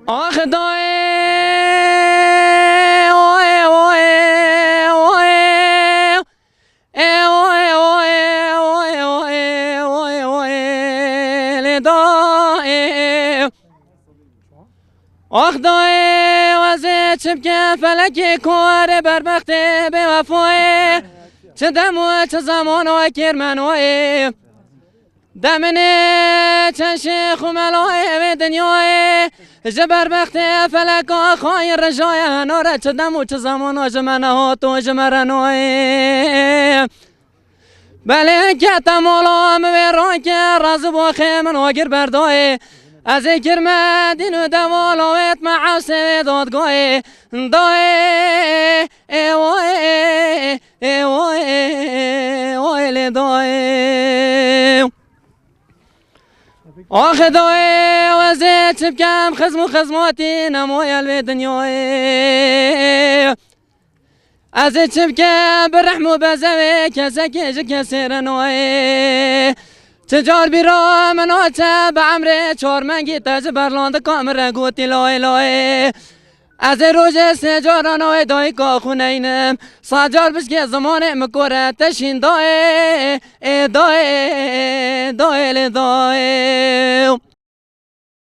آخ دای آخ دای وزه چبکه فلکی کار بربخته به وفای چه دم و چه زمان و کرمنوی دمنه چه شیخ و ملای به دنیای جبر بخته فلک آخای رجای نوره چه دم و چه زمان و جمنه ها تو جمرنوی بله که تمولام به رای که راز باخه من واگر بردای از کرمدین و دوالویت معاصه دادگاه دای وای وای دای آخ دای وزه چبکم خزماتی نمویل به دنیای از چبکم برحم و بزوی کسکی جکسیر نوی تجار بیرا منو به عمره چهار منگی تاج برلاند کامره گوتی لای لای از روز سجار نوی دای کا خونینم ساجار بشک زمان مکوره تشین دای دای دای دای